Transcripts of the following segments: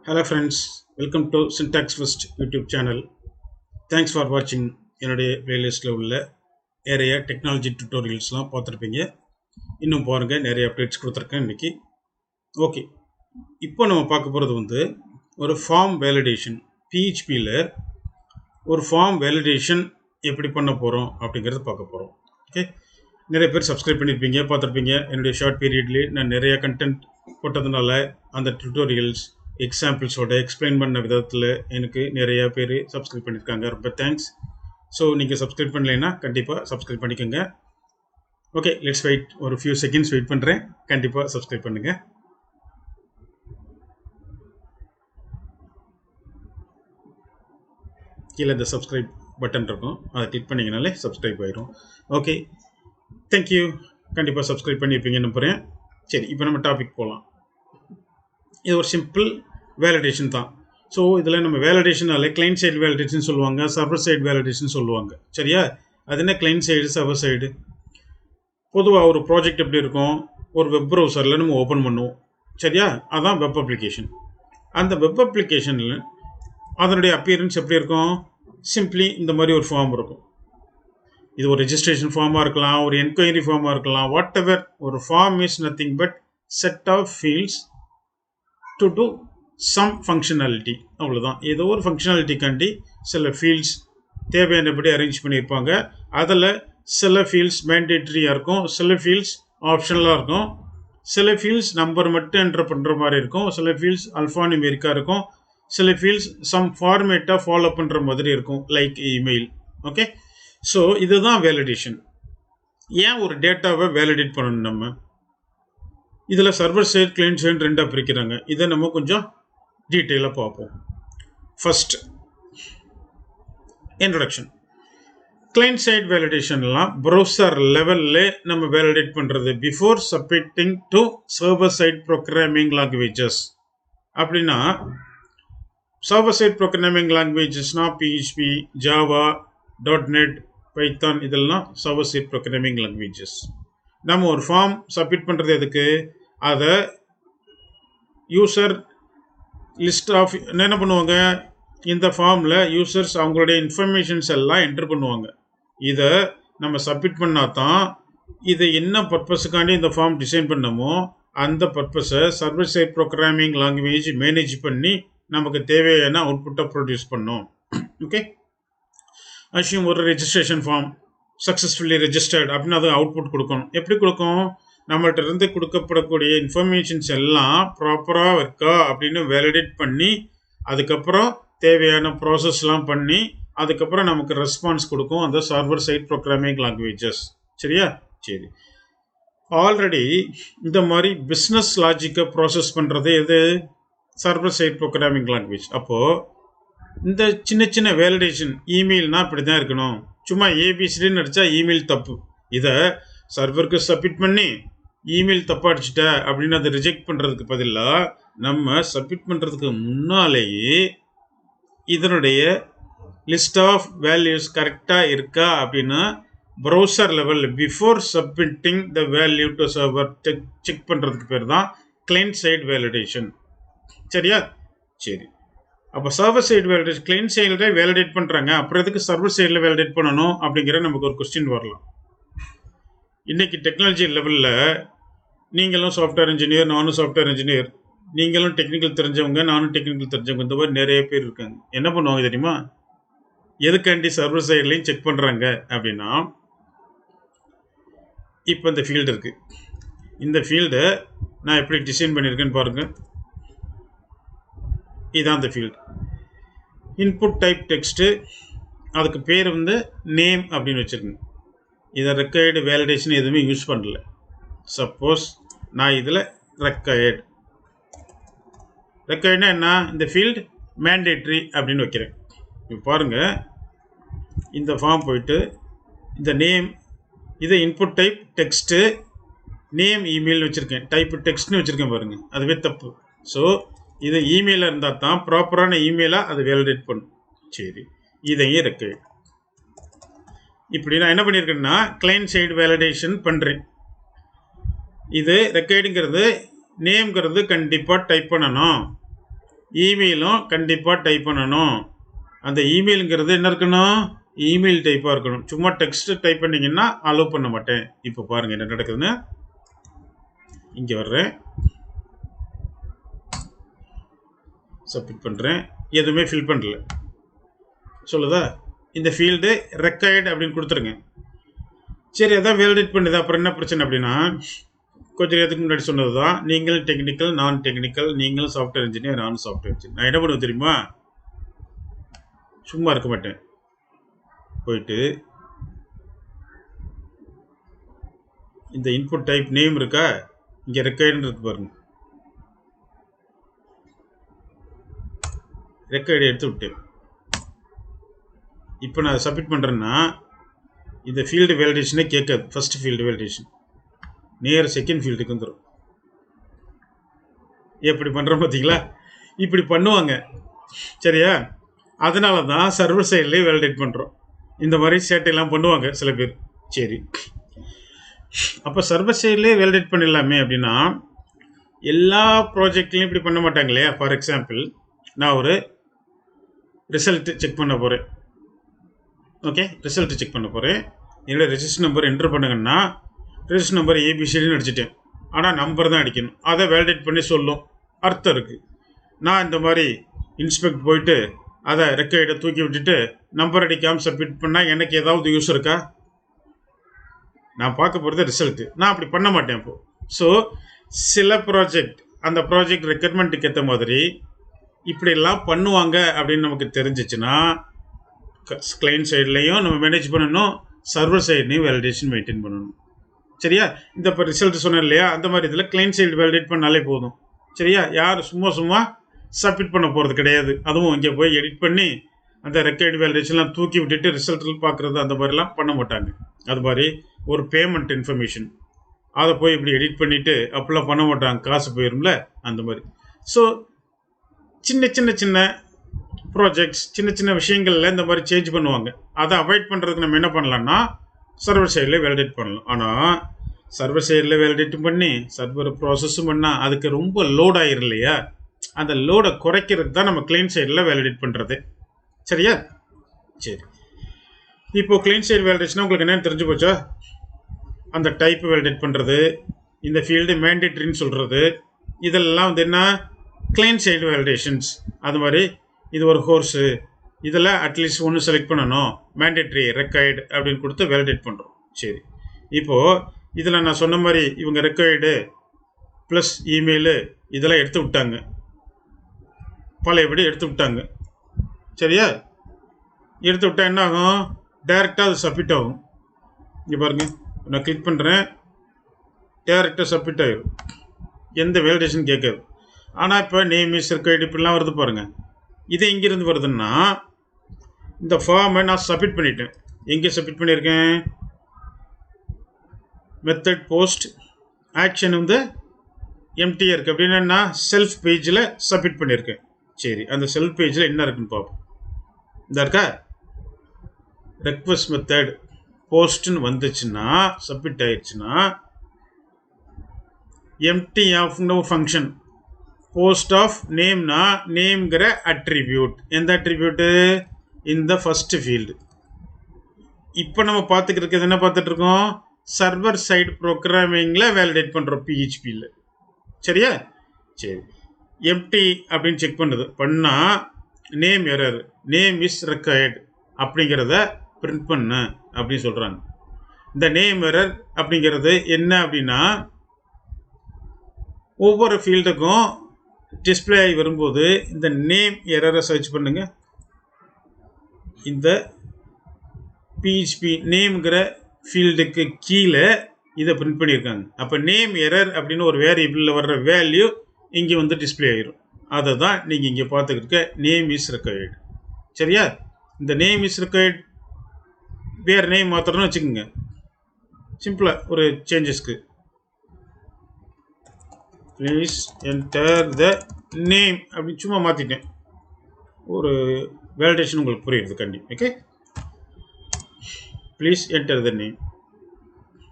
Hello friends, welcome to Syntax First YouTube channel. Thanks for watching என்னுடைய பிளேலிஸ்ட்ல உள்ள நிறைய technology டியூட்டோரியல்ஸ்லாம் பார்த்துருப்பீங்க. இன்னும் பாருங்க நிறைய அப்டேட்ஸ் கொடுத்துருக்கேன் இன்னைக்கு. ஓகே, இப்போ நம்ம பார்க்க போகிறது ஒரு ஃபார்ம் வேலிடேஷன். PHPல ஒரு ஃபார்ம் வேலிடேஷன் எப்படி பண்ண போகிறோம் அப்படிங்கிறத பார்க்க போகிறோம். ஓகே, நிறைய பேர் சப்ஸ்கிரைப் பண்ணியிருப்பீங்க, பார்த்துருப்பீங்க. என்னுடைய ஷார்ட் பீரியட்லேயே நான் நிறைய கண்டென்ட் போட்டதுனால அந்த டியூட்டோரியல்ஸ் எக்ஸாம்பிள்ஸோட எக்ஸ்பிளைன் பண்ண விதத்தில் எனக்கு நிறைய பேர் சப்ஸ்கிரைப் பண்ணியிருக்காங்க. ரொம்ப தேங்க்ஸ். ஸோ நீங்கள் சப்ஸ்கிரைப் பண்ணலைன்னா கண்டிப்பாக சப்ஸ்கிரைப் பண்ணிக்கோங்க. Okay, let's wait. ஒரு ஃபியூ செகண்ட்ஸ் வெயிட் பண்ணுறேன். கண்டிப்பாக சப்ஸ்கிரைப் பண்ணுங்கள். கீழே இந்த சப்ஸ்கிரைப் பட்டன் இருக்கும், அதை கிளிக் பண்ணிங்கனாலே சப்ஸ்கிரைப் ஆயிரும். Okay, thank you. கண்டிப்பாக சப்ஸ்கிரைப் பண்ணியிருப்பீங்கன்னு நம்புகிறேன். சரி, இப்போ நம்ம டாபிக் போகலாம். இது ஒரு சிம்பிள் வேலிடேஷன் தான். ஸோ இதில் நம்ம வேலிடேஷனாலே கிளைண்ட் சைடு வேலிடேஷன் சொல்லுவாங்க, சர்வர் சைடு வேலிடேஷன் சொல்லுவாங்க. சரியா? அது என்ன கிளைண்ட் சைடு, சர்வர் சைடு? பொதுவாக ஒரு ப்ராஜெக்ட் எப்படி இருக்கும், ஒரு வெப் ப்ரௌசரில் நம்ம ஓப்பன் பண்ணுவோம். சரியா? அதான் வெப் அப்ளிகேஷன். அந்த வெப் அப்ளிகேஷனில் அதனுடைய அப்பியரன்ஸ் எப்படி இருக்கும்? சிம்பிளி இந்த மாதிரி ஒரு ஃபார்ம் இருக்கும். இது ஒரு ரெஜிஸ்ட்ரேஷன் ஃபார்மாக இருக்கலாம், ஒரு என்கொயரி ஃபார்மாக இருக்கலாம், வாட் எவர். ஒரு form is nothing but set of fields to do some functionality. அவ்வளோதான். ஏதோ ஒரு ஃபங்க்ஷனாலிட்டிக்காண்டி சில ஃபீல்ட்ஸ் தேவையானபடி அரேஞ்ச் பண்ணியிருப்பாங்க. அதில் சில ஃபீல்ட்ஸ் மேண்டேட்ரியாக இருக்கும், சில ஃபீல்ட்ஸ் ஆப்ஷனலாக இருக்கும், சில ஃபீல்ட்ஸ் நம்பர் மட்டும் என்டர் பண்ணுற மாதிரி இருக்கும், சில ஃபீல்ட்ஸ் அல்ஃபா நியூமெரிக்காக இருக்கும், சில ஃபீல்ட்ஸ் சம் ஃபார்மேட்டாக ஃபாலோ பண்ணுற மாதிரி இருக்கும், லைக் இமெயில். ஓகே, ஸோ இதுதான் வேலிடேஷன். ஏன் ஒரு டேட்டாவை வேலிடேட் பண்ணணும் நம்ம? இதில் சர்வர் சைடு, கிளைண்ட் சைடு ரெண்டாக பிரிக்கிறாங்க. இதை நம்ம கொஞ்சம் டீட்டெயிலாக பார்ப்போம். First, introduction. கிளைண்ட் சைடு வேலிடேஷன்லாம் ப்ரௌசர் லெவல்லே நம்ம வேலிடேட் பண்ணுறது before submitting to server side programming languages. அப்படின்னா சர்வர் சைட் ப்ரோக்ராமிங் லாங்குவேஜஸ்னால் PHP, ஜாவா, .NET, பைத்தான், இதெல்லாம் சர்வர் சைட் ப்ரோக்ராமிங் லாங்குவேஜஸ். நம்ம ஒரு ஃபார்ம் சப்மிட் பண்ணுறது எதுக்கு? அதை யூசர் லிஸ்ட் ஆஃப் என்ன பண்ணுவாங்க, இந்த ஃபார்மில் யூசர்ஸ் அவங்களுடைய இன்ஃபர்மேஷன்ஸ் எல்லாம் என்டர் பண்ணுவாங்க. இதை நம்ம சப்மிட் பண்ணால் தான் இது என்ன பர்பஸுக்காண்டி இந்த ஃபார்ம் டிசைன் பண்ணமோ அந்த பர்பஸை server side programming language manage பண்ணி நமக்கு தேவையான அவுட்புட்டை ப்ரொடியூஸ் பண்ணோம். ஓகே, அஷ்யூம் ஒரு ரெஜிஸ்ட்ரேஷன் ஃபார்ம் சக்ஸஸ்ஃபுல்லி ரெஜிஸ்டர்ட் அப்படின்னு அது அவுட்புட் கொடுக்கணும். எப்படி கொடுக்கும்? நம்மள்ட்ட இருந்து கொடுக்கப்படக்கூடிய இன்ஃபர்மேஷன்ஸ் எல்லாம் ப்ராப்பராக இருக்கா அப்படின்னு வேலிடேட் பண்ணி அதுக்கப்புறம் தேவையான ப்ராசஸ்லாம் பண்ணி அதுக்கப்புறம் நமக்கு ரெஸ்பான்ஸ் கொடுக்கும் அந்த சர்வர் சைட் ப்ரோக்ராமிங் லாங்குவேஜஸ். சரியா? சரி, ஆல்ரெடி இந்த மாதிரி பிஸ்னஸ் லாஜிக்கை ப்ராசஸ் பண்ணுறது எது? Server side programming language. அப்போது இந்த சின்ன சின்ன வேலிடேஷன், இமெயில்னால் இப்படி தான் இருக்கணும், சும்மா ஏபிசிடின்னு அடித்தா இமெயில் தப்பு, இதை சர்வருக்கு சப்மிட் பண்ணி இமெயில் தப்பாக அடிச்சுட்ட அப்படின்னு அதை ரிஜெக்ட் பண்ணுறதுக்கு பதிலாக நம்ம சப்மிட் பண்ணுறதுக்கு முன்னாலேயே இதனுடைய லிஸ்ட் ஆஃப் வேல்யூஸ் கரெக்டாக இருக்கா அப்படின்னு ப்ரௌசர் லெவலில் before submitting the value to server check பண்ணுறதுக்கு பேர் தான் கிளைண்ட் சைடு வேலிடேஷன். சரியா? சரி, அப்போ சர்வர் சைடு வேலிடேஷன் கிளைண்ட் சைடில் வேலிடேட் பண்ணுறாங்க, அப்புறம் எதுக்கு சர்வர் சைடில் வேலிடேட் பண்ணணும் அப்படிங்கிற நமக்கு ஒரு கொஸ்டின் வரலாம். இன்றைக்கி டெக்னாலஜி லெவலில் நீங்களும் சாஃப்ட்வேர் இன்ஜினியர், நானும் சாஃப்ட்வேர் இன்ஜினியர், நீங்களும் டெக்னிக்கல் தெரிஞ்சவங்க, நானும் டெக்னிக்கல் தெரிஞ்சவங்க, இந்த மாதிரி நிறைய பேர் இருக்காங்க. என்ன பண்ணுவாங்க தெரியுமா? எதுக்காண்டி சர்வர் சைட்லையும் செக் பண்ணுறாங்க அப்படின்னா, இப்போ இந்த ஃபீல்டு இருக்குது, இந்த ஃபீல்டை நான் எப்படி டிசைன் பண்ணியிருக்கேன்னு பாருங்கள். இதுதான் அந்த ஃபீல்டு. இன்புட் டைப் டெக்ஸ்ட்டு, அதுக்கு பேர் நேம் அப்படின்னு வச்சுருக்கேன். இதை ரெக்கையர்டு வேலிடேஷன் எதுவுமே யூஸ் பண்ணல. சப்போஸ் நான் இதில் ரெக்கையர்டுனா என்ன, இந்த ஃபீல்டு மேண்டேட்ரி அப்படின்னு வைக்கிறேன். இப்போ பாருங்கள், இந்த ஃபார்ம் போயிட்டு இந்த நேம், இதை இன்புட் டைப் டெக்ஸ்ட்டு, நேம் இமெயில்னு வச்சுருக்கேன், டைப் டெக்ஸ்ட்னு வச்சுருக்கேன் பாருங்கள், அதுவே தப்பு. ஸோ இது இமெயிலாக இருந்தால் தான் ப்ராப்பரான இமெயிலாக அது வேலிடேட் பண்ணும். சரி, இதையும் ரெக்கையர்டு. இப்படி நான் என்ன பண்ணியிருக்கேன்னா கிளைண்ட் சைடு வேலிடேஷன் பண்ணுறேன். இது ரெக்கையர்டுங்கிறது நேம்ங்கிறது கண்டிப்பாக டைப் பண்ணணும். இமெயிலும் கண்டிப்பாக டைப் பண்ணணும். அந்த இமெயிலுங்கிறது என்ன இருக்கணும்? இமெயில் டைப்பாக இருக்கணும். சும்மா டெக்ஸ்ட் டைப் பண்ணிங்கன்னா அலோவ் பண்ண மாட்டேன். இப்போ பாருங்கள் என்ன நடக்குதுன்னு. இங்கே வர்றேன், சப்மிட் பண்ணுறேன். எதுவுமே ஃபில் பண்ணல சொல்லுதா? இந்த ஃபீல்டு ரெக்கார்டு அப்படின்னு கொடுத்துருங்க. சரி, அதான் வேலிடேட் பண்ணுது. அப்புறம் என்ன பிரச்சனை அப்படின்னா, கொஞ்சம் நேரத்துக்கு முன்னாடி சொன்னது தான், நீங்கள் டெக்னிக்கல், நான் டெக்னிக்கல், நீங்கள் சாஃப்ட்வேர் இன்ஜினியர், நான் சாஃப்ட்வேர் இன்ஜினியர். நான் என்ன பண்ணுவேன் தெரியுமா? சும்மா இருக்க மாட்டேன். போயிட்டு இந்த இன்புட் டைப் நேம் இருக்கா, இங்கே ரெக்கார்டுன்னு இருக்கு பாருங்க. ரெக்கார்டு எடுத்து விட்டேன். இப்போ நான் சப்மிட் பண்ணுறேன்னா இந்த ஃபீல்டு வேலிடேஷனே கேட்காது. ஃபர்ஸ்ட் ஃபீல்டு வேலிடேஷன் நேர செகண்ட் ஃபீல்டுக்கு வந்துடும். எப்படி பண்ணுறோம் பார்த்தீங்களா? இப்படி பண்ணுவாங்க. சரியா? அதனால தான் சர்வர் சைட்லேயே வேலிடேட் பண்ணுறோம். இந்த மாதிரி சேட்டையெல்லாம் பண்ணுவாங்க சில பேர். சரி, அப்போ சர்வர் சைட்லேயே வேலிடேட் பண்ணிடலாமே அப்படின்னா, எல்லா ப்ராஜெக்ட்லையும் இப்படி பண்ண மாட்டாங்க இல்லையா? ஃபார் எக்ஸாம்பிள், நான் ஒரு ரிசல்ட்டு செக் பண்ண போகிறேன். ஓகே, ரிசல்ட்டு செக் பண்ண போகிறேன். என்னோடய ரெஜிஸ்டர் நம்பர் என்ட்ரு பண்ணுங்கன்னா, ரெஜிஸ்டர் நம்பர் ஏபிசிடின்னு அடிச்சிட்டேன். ஆனால் நம்பர் தான் அடிக்கணும். அதை வேலிடேட் பண்ணி சொல்லும், அர்த்தம் இருக்குது. நான் இந்த மாதிரி இன்ஸ்பெக்ட் போயிட்டு அதை ரெக்கார்டை தூக்கி விட்டுட்டு நம்பர் அடிக்காமல் சப்மிட் பண்ணால் எனக்கு ஏதாவது யூஸ் இருக்கா? நான் பார்க்க போகிறது ரிசல்ட்டு. நான் அப்படி பண்ண மாட்டேன் இப்போது. ஸோ சில ப்ராஜெக்ட் அந்த ப்ராஜெக்ட் ரெக்யர்மெண்ட்டுக்கு ஏற்ற மாதிரி இப்படிலாம் பண்ணுவாங்க அப்படின்னு நமக்கு தெரிஞ்சிச்சுன்னா, கிளைண்ட் சைட்லேயும் நம்ம மேனேஜ் பண்ணணும், சர்வர் சைட்லேயும் வேலிடேஷன் மெயின்டைன் பண்ணணும். சரியா? இந்த இப்போ ரிசல்ட் சொன்னேன் இல்லையா, அந்த மாதிரி இதில் கிளைண்ட் சைடு வேலிடேட் பண்ணாலே போதும். சரியா? யாரும் சும்மா சப்மிட் பண்ண போகிறது கிடையாது. அதுவும் இங்கே போய் எடிட் பண்ணி அந்த ரெக்கார்டு வேலிடேஷன்லாம் தூக்கி விட்டுட்டு ரிசல்ட்டில் பார்க்குறது அந்த மாதிரிலாம் பண்ண மாட்டாங்க. அது மாதிரி ஒரு பேமெண்ட் இன்ஃபர்மேஷன் அதை போய் இப்படி எடிட் பண்ணிவிட்டு அப்படிலாம் பண்ண மாட்டாங்க, காசு போயிடும்ல, அந்த மாதிரி. ஸோ சின்ன ப்ராஜெக்ட்ஸ், சின்ன விஷயங்களில் இந்த மாதிரி சேஞ்ச் பண்ணுவாங்க. அதை அவாய்ட் பண்ணுறதுக்கு நம்ம என்ன பண்ணலான்னா, சர்வர் சைடில் வேலிடேட் பண்ணலாம். ஆனால் சர்வர் சைடில் வேலிடேட்டும் பண்ணி சர்வர் ப்ராசஸும் பண்ணால் அதுக்கு ரொம்ப லோட் ஆகிரும் இல்லையா? அந்த லோடை குறைக்கிறதுக்கு தான் நம்ம கிளைண்ட் சைடில் வேலிடேட் பண்ணுறது. சரியா? சரி, இப்போது கிளைண்ட் சைடு வேலிடேஷனாக உங்களுக்கு என்னென்னு தெரிஞ்சு போச்சா? அந்த டைப் வேலிடேட் பண்ணுறது, இந்த ஃபீல்டு மேண்டேட்ரின்னு சொல்கிறது, இதெல்லாம் வந்து என்ன, கிளைண்ட் சைடு வேலிடேஷன்ஸ். அது மாதிரி இது ஒரு கோர்ஸு, இதில் அட்லீஸ்ட் ஒன்று செலக்ட் பண்ணணும், மேண்டேட்ரி ரெக்கார்டு அப்படின்னு கொடுத்து வேலிடேட் பண்ணுறோம். சரி, இப்போது இதில் நான் சொன்ன மாதிரி இவங்க ரெக்கார்டு ப்ளஸ் இமெயிலு இதெல்லாம் எடுத்து விட்டாங்க, பழையபடி எடுத்து விட்டாங்க. சரியா? எடுத்து விட்டால் என்ன ஆகும்? டைரெக்டாக அது சப்மிட் ஆகும். இங்கே பாருங்கள், நான் கிளிக் பண்ணுறேன், டைரெக்டாக சப்மிட் ஆகிடும், எந்த வேலிடேஷன் கேட்காது. ஆனால் இப்போ நேம் இஸ் ரெக்கார்டு இப்படிலாம் வருது பாருங்கள். இது எங்கேருந்து வருதுன்னா, இந்த ஃபார்மை நான் சப்மிட் பண்ணிட்டேன். எங்கே சப்மிட் பண்ணியிருக்கேன்? மெத்தட் போஸ்ட் ஆக்ஷன் வந்து எம்டியாக இருக்குது. அப்படின்னா நான் செல்ஃப் பேஜில் சப்மிட் பண்ணியிருக்கேன். சரி, அந்த செல்ஃப் பேஜில் என்ன இருக்குன்னு பார்ப்போம். இந்த இருக்கா ரெக்வஸ்ட் மெத்தட் போஸ்ட்னு வந்துச்சுன்னா, சப்மிட் ஆயிடுச்சுன்னா, empty of no function post of நேம்னா நேம்ங்கிற அட்ரிபியூட். எந்த அட்ரிபியூட்டு? இந்த ஃபர்ஸ்ட் ஃபீல்டு. இப்போ நம்ம பார்த்துக்கிட்டு என்ன பார்த்துட்ருக்கோம்? சர்வர் சைடு ப்ரோக்ராமிங்கில் வேலிடேட் பண்ணுறோம், பிஹெச்பியில். சரியா? சரி, எம்டி அப்படின்னு செக் பண்ணுது. பண்ணால் name error, name is record அப்படிங்கிறத பிரிண்ட் பண்ணு அப்படின்னு சொல்கிறாங்க. இந்த நேம் எரர் அப்படிங்கிறது என்ன அப்படின்னா, ஒவ்வொரு ஃபீல்டுக்கும் டிஸ்பிளே ஆகி வரும்போது இந்த நேம் எரரை சர்ச் பண்ணுங்க. இந்த பிஹெச்பி நேம்ங்கிற ஃபீல்டுக்கு கீழே இதை பிரிண்ட் பண்ணியிருக்காங்க. அப்போ நேம் எரர் அப்படின்னு ஒரு வேரியபிளில் வர்ற வேல்யூ இங்கே வந்து டிஸ்பிளே ஆகிரும். அதை தான் நீங்கள் இங்கே பார்த்துக்கிட்டு நேம் இஸ் ரெக்கார்டு. சரியா? இந்த நேம் இஸ் ரெக்கார்டு வேறு நேம் மாத்திரம்னு வச்சுக்கோங்க, சிம்பிளாக ஒரு சேஞ்சஸ்க்கு. ப்ளீஸ் என்டர் த நேம் அப்படின்னு சும்மா மாற்றிட்டேன். ஒரு வேலிடேஷன் உங்களுக்கு புரியுது கண்டிப்பாக. Okay, please enter the name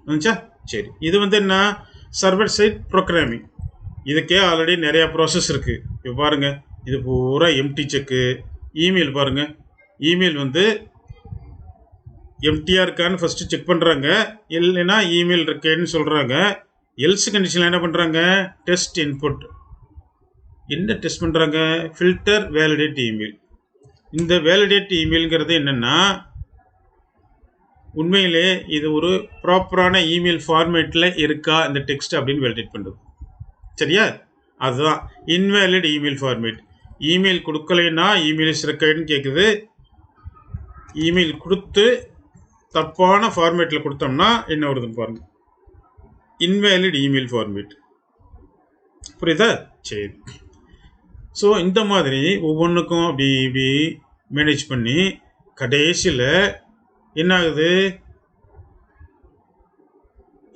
வந்துச்சா? சரி, இது வந்து என்ன, சர்வர் சைட் ப்ரோக்ராமிங். இதுக்கே ஆல்ரெடி நிறையா ப்ராசஸ் இருக்குது. இப்போ பாருங்கள், இது பூரா எம்டி செக்கு. இமெயில் பாருங்கள், இமெயில் வந்து எம்டியாக இருக்கான்னு ஃபஸ்ட்டு செக் பண்ணுறாங்க. இல்லைன்னா இமெயில் இருக்கேன்னு சொல்கிறாங்க. எல்ஸ் கண்டிஷனில் என்ன பண்ணுறாங்க, டெஸ்ட் இன்புட். என்ன டெஸ்ட் பண்ணுறாங்க, ஃபில்டர் வேலிடேட் இமெயில். இந்த வேலிடேட் இமெயில்ங்கிறது என்னென்னா, உண்மையிலே இது ஒரு ப்ராப்பரான இமெயில் ஃபார்மேட்டில் இருக்கா இந்த டெக்ஸ்ட் அப்படின்னு வேலிடேட் பண்ணுறது. சரியா, அதுதான் இன்வேலிட் இமெயில் ஃபார்மேட். இமெயில் கொடுக்கலைன்னா இமெயில் இஸ் ரெக்கார்டுன்னு கேட்குது. இமெயில் கொடுத்து தப்பான ஃபார்மேட்டில் கொடுத்தோம்னா என்ன வருதுன்னு பாருங்கள், இன்வேலிட் இமெயில் ஃபார்மேட். புரியுதா? சரி. ஸோ இந்த மாதிரி ஒவ்வொன்றுக்கும் அப்படி இப்படி மேனேஜ் பண்ணி கடைசியில் என்ன ஆகுது,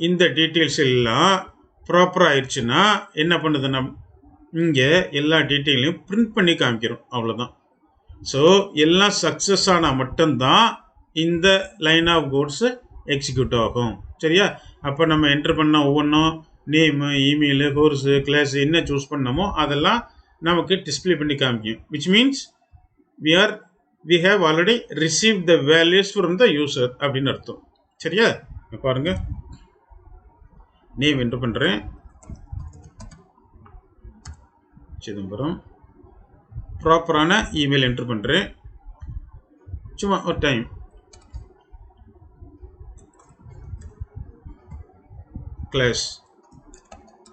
இந்த டீட்டெயில்ஸ் எல்லாம் ப்ராப்பராக ஆயிடுச்சுன்னா என்ன பண்ணுதுன்னா இங்கே எல்லா டீட்டெயிலையும் பிரிண்ட் பண்ணி காமிக்கிறோம். அவ்வளோதான். ஸோ எல்லாம் சக்ஸஸ் ஆனால் மட்டும்தான் இந்த லைன் ஆஃப் கோட்ஸு எக்ஸிக்யூட் ஆகும். சரியா? அப்போ நம்ம என்ட்ரு பண்ண ஒவ்வொன்றும் நேமு, இமெயிலு, கோர்ஸு, கிளாஸு என்ன சூஸ் பண்ணமோ அதெல்லாம் நமக்கு டிஸ்பிளே பண்ணி காமிக்கும். Which means we have already received the values from the user அப்படின்னு அர்த்தம். சரியா? பாருங்க, நேம் என்ட்ரு பண்ணுறேன், சிதம்பரம். ப்ராப்பரான இமெயில் என்ட்ரு பண்ணுறேன். சும்மா ஒரு time class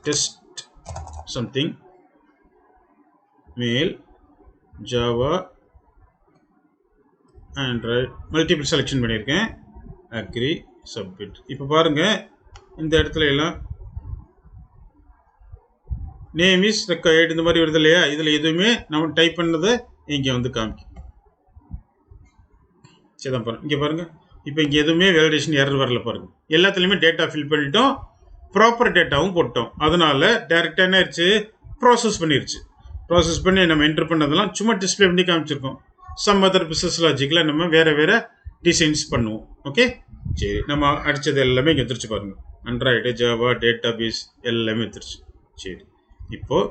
test something mail java android multiple selection பண்ணியிருக்கேன். agree submit. இப்போ பாருங்கள், இந்த இடத்துல எல்லாம் நேம் இஸ் ரெக்கார்ட் இந்த மாதிரி வருது இல்லையா, இதில் எதுவுமே நம்ம டைப் பண்ணதை இங்கே வந்து காமிக்கும். சிதம்பரம் இங்கே பாருங்கள். இப்போ இங்கே எதுவுமே வேலிடேஷன் எரர் வரல பாருங்கள். எல்லாத்துலேயுமே டேட்டா ஃபில் பண்ணிட்டோம், ப்ராப்பர் டேட்டாவும் போட்டோம். அதனால் டேரெக்டாக என்ன ஆயிடுச்சு, ப்ராசஸ் பண்ணிடுச்சு. ப்ராசஸ் பண்ணி நம்ம என்ட்ரு பண்ணதெல்லாம் சும்மா டிஸ்பிளே பண்ணி காமிச்சிருக்கோம். சம் அதர் பிஸ்னஸ் லாஜிக்கில் நம்ம வேறு டிசைன்ஸ் பண்ணுவோம். ஓகே, சரி. நம்ம அடித்தது எல்லாமே இங்கே எடுத்துருச்சு பாருங்கள். ஆண்ட்ராய்டு, ஜாவா, டேட்டா பேஸ் எல்லாமே எடுத்துருச்சு. சரி, இப்போது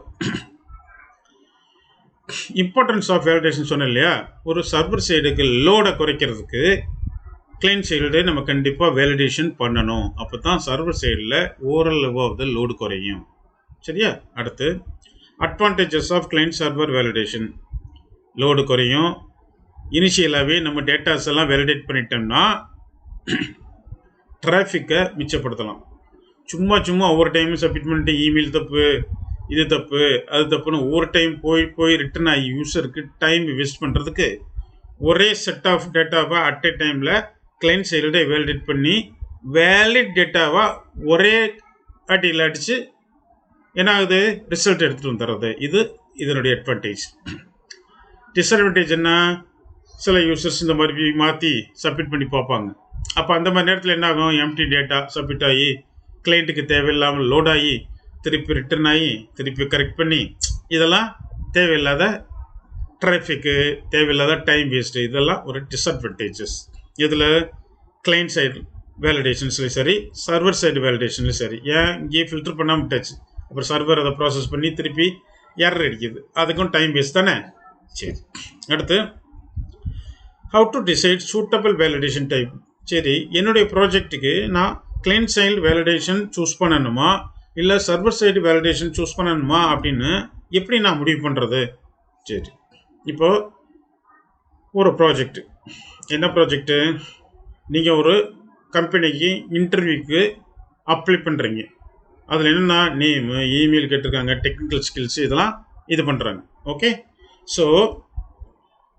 இம்பார்ட்டன்ஸ் ஆஃப் வேலிடேஷன் சொன்னேன் இல்லையா, ஒரு சர்வர் சைடுக்கு லோடை குறைக்கிறதுக்கு கிளைண்ட் சைடு நம்ம கண்டிப்பாக வேலிடேஷன் பண்ணணும். அப்போ தான் சர்வர் சைடில் overall level of the load குறையும். சரியா? அடுத்து advantages of client server validation. Load குறையும். இனிஷியலாகவே நம்ம டேட்டாஸ் எல்லாம் வேலிடேட் பண்ணிட்டோம்னா டிராஃபிக்கை மிச்சப்படுத்தலாம். சும்மா ஒவ்வொரு டைமும் சப்மிட் பண்ணிட்டு இமெயில் தப்பு, இது தப்பு, அது தப்புன்னு ஒவ்வொரு டைம் போய் ரிட்டர்ன் ஆகி யூஸருக்கு டைம் வேஸ்ட் பண்ணுறதுக்கு ஒரே செட் ஆஃப் டேட்டாவை அட் எ டைமில் கிளைண்ட் சைடில் வேலிடேட் பண்ணி வேலிட் டேட்டாவாக ஒரே அடியில் அடித்து என்ன ஆகுது, ரிசல்ட் எடுத்துகிட்டு வந்துடுறது. இது இதனுடைய அட்வான்டேஜ். டிஸ்அட்வான்டேஜ் என்ன, சில யூசர்ஸ் இந்த மாதிரி மாற்றி சப்மிட் பண்ணி பார்ப்பாங்க. அப்போ அந்த மாதிரி நேரத்தில் என்ன ஆகும், எம்டி டேட்டா சப்மிட் ஆகி கிளைண்ட்டுக்கு தேவையில்லாமல் லோட் ஆகி திருப்பி ரிட்டர்ன் ஆகி திருப்பி கரெக்ட் பண்ணி இதெல்லாம் தேவையில்லாத டிராஃபிக்கு, தேவையில்லாத டைம் வேஸ்ட்டு, இதெல்லாம் ஒரு டிஸ்அட்வான்டேஜஸ். இதில் கிளைண்ட் சைடு வேலிடேஷன்ஸ்லையும் சரி, சர்வர் சைடு வேலிடேஷன்லையும் சரி. ஏன் இங்கேயே ஃபில்டர் பண்ணாமல் விட்டாச்சு, அப்புறம் சர்வர் அதை ப்ராசஸ் பண்ணி திருப்பி எரர் அடிக்குது, அதுக்கும் டைம் வேஸ்ட் தானே. சரி, அடுத்து how to decide suitable validation type. சரி, என்னுடைய ப்ராஜெக்ட்டுக்கு நான் கிளைண்ட் சைடு வேலிடேஷன் சூஸ் பண்ணணுமா இல்லை சர்வர் சைடு வேலிடேஷன் சூஸ் பண்ணணுமா அப்படின்னு எப்படி நான் முடிவு பண்ணுறது. சரி, இப்போது ஒரு ப்ராஜெக்ட்டு, என்ன ப்ராஜெக்ட்டு, நீங்கள் ஒரு கம்பெனிக்கு இன்டர்வியூக்கு அப்ளை பண்ணுறீங்க. அதில் என்னென்னா நேமு, இமெயில் கேட்டிருக்காங்க, டெக்னிக்கல் ஸ்கில்ஸ் இதெல்லாம் இது பண்ணுறாங்க. ஓகே, ஸோ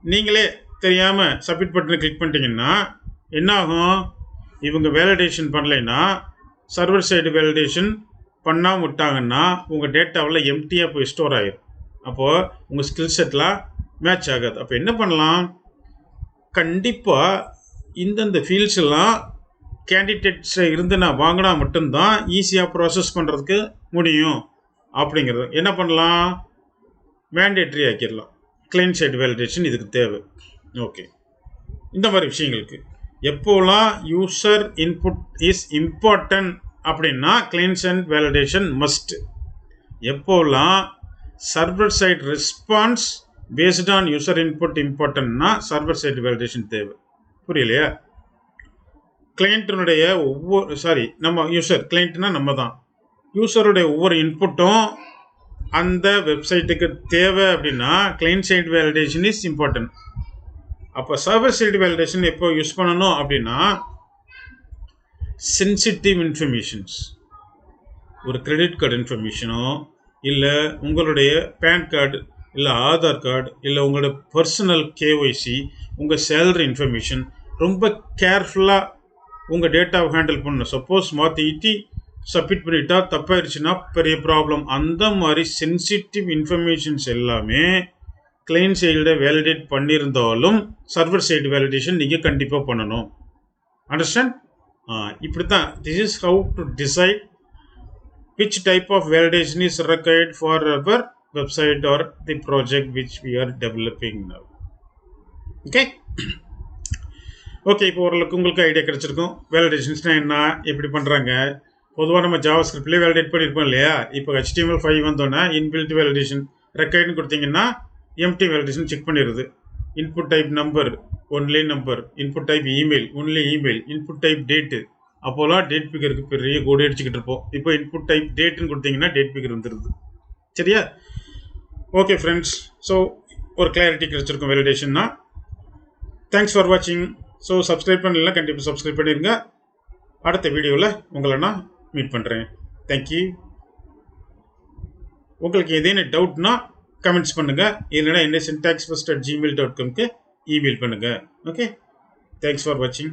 நீங்களே தெரியாமல் சப்மிட் பட்டனை கிளிக் பண்ணிட்டீங்கன்னா என்ன ஆகும், இவங்க வேலிடேஷன் பண்ணலைன்னா, சர்வர் சைடு வேலிடேஷன் பண்ணாமல் விட்டாங்கன்னா உங்கள் டேட்டாவில் எம்டியாக போய் ஸ்டோர் ஆகிடும். அப்போது உங்கள் ஸ்கில் செட்லாம் மேட்ச் ஆகாது. அப்போ என்ன பண்ணலாம், கண்டிப்பாக இந்தந்த ஃபீல்ட்ஸ் எல்லாம் கேண்டிடேட்ஸ் இருந்து நான் வாங்கினா மட்டும்தான் ஈஸியாக ப்ராசஸ் பண்ணுறதுக்கு முடியும். அப்படிங்கிறது என்ன பண்ணலாம், மேண்டேட்ரி ஆக்கிடலாம். கிளைண்ட் சைடு வேலிடேஷன் இதுக்கு தேவை. ஓகே, இந்த மாதிரி விஷயங்களுக்கு எப்போலாம் யூசர் இன்புட் இஸ் இம்பார்ட்டன்ட் அப்படின்னா கிளைண்ட் சைடு வேலிடேஷன் மஸ்ட். எப்போலாம் server side response based on user input இம்பார்ட்டன்ட்னா சர்வர் சைட் வேலிடேஷன் தேவை. புரியலையா? கிளைண்ட்டினுடைய நம்ம யூசர், கிளைண்ட்னா நம்ம தான். யூசருடைய ஒவ்வொரு இன்புட்டும் அந்த வெப்சைட்டுக்கு தேவை அப்படின்னா client side validation is important. அப்போ சர்வர் சைட் வேலிடேஷன் எப்போ யூஸ் பண்ணணும் அப்படின்னா சென்சிட்டிவ் இன்ஃபர்மேஷன்ஸ், ஒரு கிரெடிட் கார்டு இன்ஃபர்மேஷனோ இல்லை உங்களுடைய பேன் கார்டு இல்லை ஆதார் கார்டு இல்லை உங்களோட பர்சனல் கேஒய்சி, உங்கள் சேலரி இன்ஃபர்மேஷன் ரொம்ப கேர்ஃபுல்லாக உங்கள் டேட்டாவை ஹேண்டில் பண்ணணும். சப்போஸ் மாற்றிட்டு சப்மிட் பண்ணிட்டா தப்பாயிருச்சுன்னா பெரிய ப்ராப்ளம். அந்த மாதிரி சென்சிட்டிவ் இன்ஃபர்மேஷன்ஸ் எல்லாமே கிளைண்ட் சைடில் வேலிடேட் பண்ணியிருந்தாலும் சர்வர் சைடு வேலிடேஷன் நீங்கள் கண்டிப்பாக பண்ணணும். அண்டர்ஸ்டாண்ட்? இப்படி தான். This is how to decide which type of validation is required for our website or the project which we are developing now. Okay? Okay, இப்போ ஓரளவுக்கு உங்களுக்கு ஐடியா கிடைச்சிருக்கும் வேலிடேஷன்ஸ்னால் என்ன, எப்படி பண்ணுறாங்க. பொதுவாக நம்ம ஜாவா ஸ்கிரிப்ட்லேயே வேலிடேட் பண்ணியிருப்போம் இல்லையா? இப்போ HTML5 வந்தோன்னா இன்பில்ட் வேலிடேஷன் ரெக்கைர்டுன்னு கொடுத்தீங்கன்னா எம்டி வேலிடேஷன் செக் பண்ணிடுது. Input type number, only number. Input type email, only email. Input type date, அப்போலாம் டேட் பிக்கருக்கு பெரிய கோடி அடிச்சுக்கிட்டு இருப்போம். இப்போ இன்புட் டைப் டேட்டுன்னு கொடுத்தீங்கன்னா டேட் பிக்கர் வந்துடுது. சரியா? ஓகே ஃப்ரெண்ட்ஸ், ஸோ ஒரு கிளாரிட்டி கிடைச்சிருக்கும் வேலிடேஷன்னா. தேங்க்ஸ் ஃபார் வாட்சிங். ஸோ சப்ஸ்கிரைப் பண்ணலாம், கண்டிப்பாக சப்ஸ்கிரைப் பண்ணிடுங்க. அடுத்த வீடியோவில் உங்களை நான் மீட் பண்ணுறேன். தேங்க்யூ. உங்களுக்கு ஏதேனும் டவுட்னா கமெண்ட்ஸ் பண்ணுங்கள், இல்லைனா என்ன syntaxfirst@gmail.com இமெயில் பண்ணுங்கள். ஓகே, தேங்க்ஸ் ஃபார் வாட்சிங்.